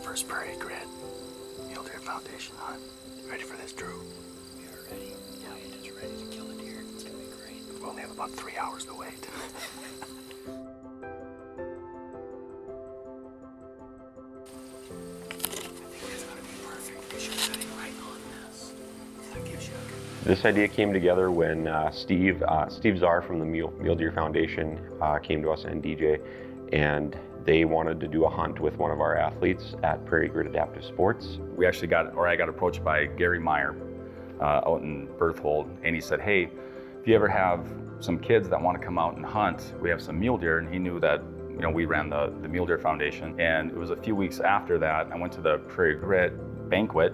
first Prairie Grit Mule Deer Foundation hunt. You ready for this, Drew? We are ready. Wyatt is ready to kill a deer. It's gonna be great. We only have about 3 hours to wait. This idea came together when Steve Czar from the Mule Deer Foundation came to us, and DJ, and they wanted to do a hunt with one of our athletes at Prairie Grit Adaptive Sports. I got approached by Gary Meyer out in Berthold, and he said, hey, if you ever have some kids that want to come out and hunt, we have some mule deer, and he knew that we ran the Mule Deer Foundation. And it was a few weeks after that, I went to the Prairie Grit banquet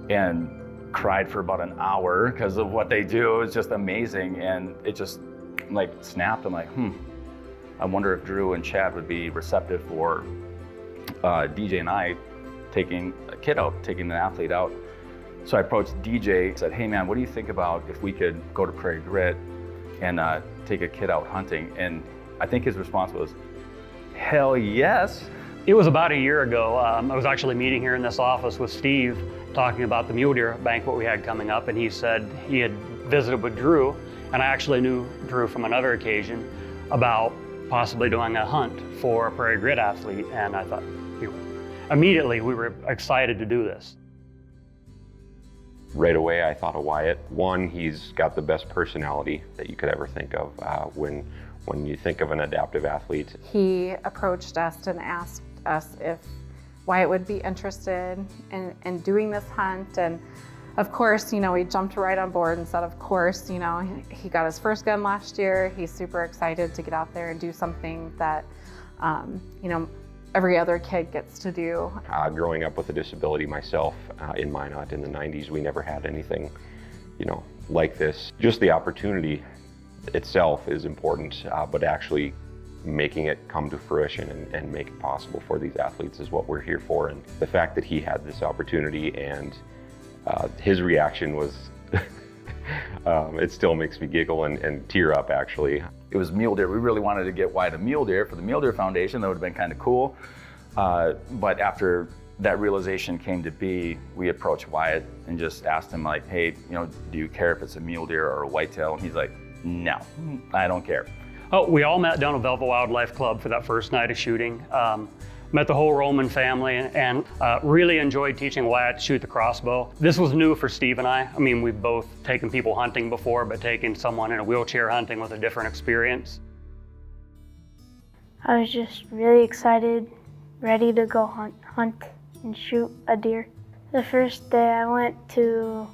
and cried for about an hour because of what they do. It was just amazing, and it just like snapped. I'm like, I wonder if Drew and Chad would be receptive for DJ and I taking a kid out, taking an athlete out. So I approached DJ, said, hey man, what do you think about if we could go to Prairie Grit and take a kid out hunting? And I think his response was, hell yes. It was about a year ago. I was actually meeting here in this office with Steve, talking about the mule deer banquet we had coming up, and he said he had visited with Drew, and I actually knew Drew from another occasion, about possibly doing a hunt for a Prairie Grit athlete, and I thought, immediately we were excited to do this. Right away I thought of Wyatt. One, he's got the best personality that you could ever think of when you think of an adaptive athlete. He approached us and asked us if Wyatt would be interested in doing this hunt, and of course, we jumped right on board and said, of course, he got his first gun last year. He's super excited to get out there and do something that, every other kid gets to do. Growing up with a disability myself in Minot in the 90s, we never had anything, like this. Just the opportunity itself is important, but actually making it come to fruition and make it possible for these athletes is what we're here for. And the fact that he had this opportunity and his reaction was, it still makes me giggle and tear up, actually. It was mule deer. We really wanted to get Wyatt a mule deer for the Mule Deer Foundation. That would have been kind of cool. But after that realization came to be, we approached Wyatt and just asked him, like, hey, do you care if it's a mule deer or a whitetail? And he's like, no, I don't care. Oh, we all met down at Velva Wildlife Club for that first night of shooting. Met the whole Roman family and really enjoyed teaching Wyatt to shoot the crossbow. This was new for Steve and I. I mean, we've both taken people hunting before, but taking someone in a wheelchair hunting was a different experience. I was just really excited, ready to go hunt and shoot a deer. The first day I went to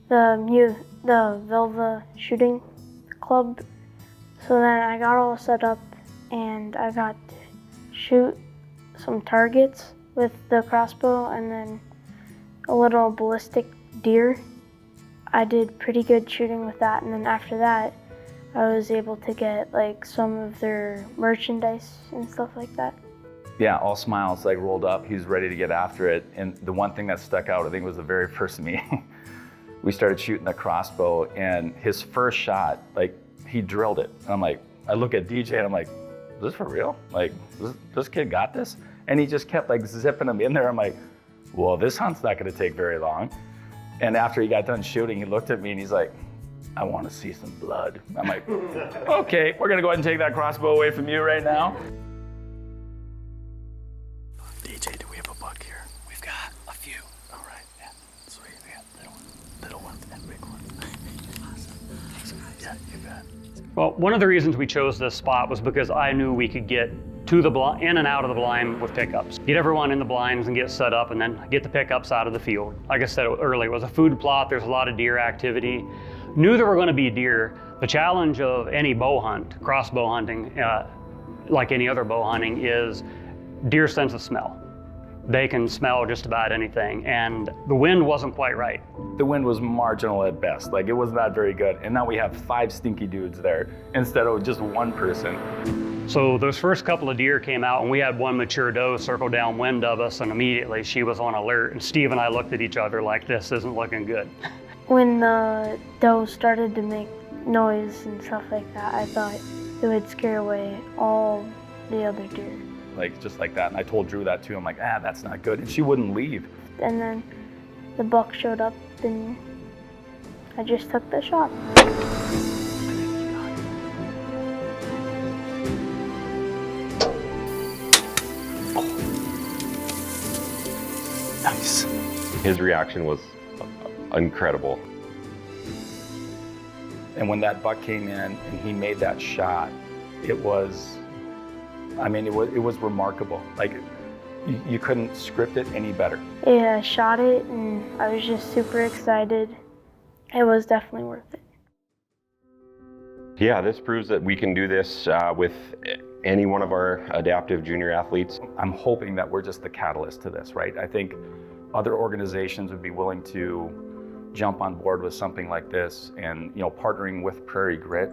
the Velva shooting club. So then I got all set up and I got to shoot some targets with the crossbow and then a little ballistic deer. I did pretty good shooting with that, and then after that I was able to get like some of their merchandise and stuff like that. Yeah, all smiles, like rolled up. He was ready to get after it. And the one thing that stuck out, I think, was the very first meeting. We started shooting the crossbow, and his first shot, like, he drilled it. And I'm like, I look at DJ and I'm like, is this for real? Like, this kid got this? And he just kept like zipping them in there. I'm like, well, this hunt's not gonna take very long. And after he got done shooting, he looked at me and he's like, I wanna see some blood. I'm like, okay, we're gonna go ahead and take that crossbow away from you right now. DJ, do we have a buck here? We've got a few. All right, yeah, sweet. We got little ones and big ones. Awesome. Thanks, guys. Yeah, you bet. Well, one of the reasons we chose this spot was because I knew we could get to the in and out of the blind with pickups. Get everyone in the blinds and get set up and then get the pickups out of the field. Like I said earlier, it was a food plot. There's a lot of deer activity. Knew there were going to be deer. The challenge of any bow hunt, crossbow hunting, like any other bow hunting, is deer's sense of smell. They can smell just about anything, and the wind wasn't quite right. The wind was marginal at best. Like, it was not very good. And now we have 5 stinky dudes there instead of just one person. So those first couple of deer came out, and we had one mature doe circle downwind of us, and immediately she was on alert, and Steve and I looked at each other like, this isn't looking good. When the doe started to make noise and stuff like that, I thought it would scare away all the other deer. like just like that. And I told Drew that too. I'm like, that's not good. And she wouldn't leave. And then the buck showed up and I just took the shot. Nice. His reaction was incredible. And when that buck came in and he made that shot, it was remarkable. Like, you couldn't script it any better. Yeah, I shot it and I was just super excited. It was definitely worth it. Yeah, this proves that we can do this with any one of our adaptive junior athletes. I'm hoping that we're just the catalyst to this, right? I think other organizations would be willing to jump on board with something like this, and partnering with Prairie Grit.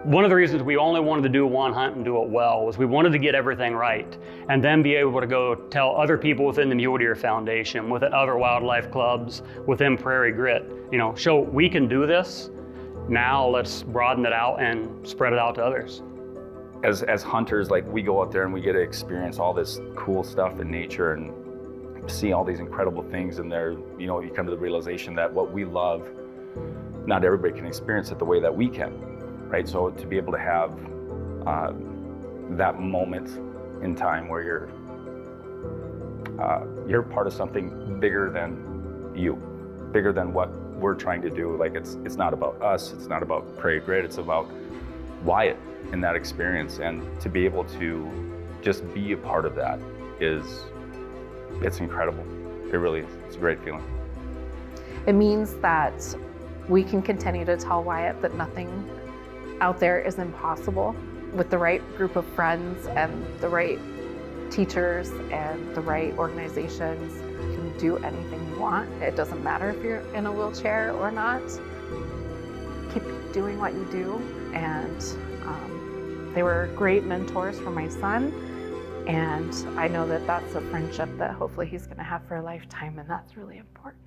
One of the reasons we only wanted to do one hunt and do it well was we wanted to get everything right and then be able to go tell other people within the Mule Deer Foundation, within other wildlife clubs, within Prairie Grit, show we can do this. Now let's broaden it out and spread it out to others. As hunters, like, we go out there and we get to experience all this cool stuff in nature and see all these incredible things, and there, you come to the realization that what we love, not everybody can experience it the way that we can, right? So to be able to have that moment in time where you're part of something bigger than you, bigger than what we're trying to do. Like, it's not about us, it's not about Prairie Grit, it's about Wyatt in that experience. And to be able to just be a part of that it's incredible. It really is. It's a great feeling. It means that we can continue to tell Wyatt that nothing out there is impossible. With the right group of friends and the right teachers and the right organizations, you can do anything you want. It doesn't matter if you're in a wheelchair or not. Keep doing what you do. And they were great mentors for my son. And I know that that's a friendship that hopefully he's going to have for a lifetime, and that's really important.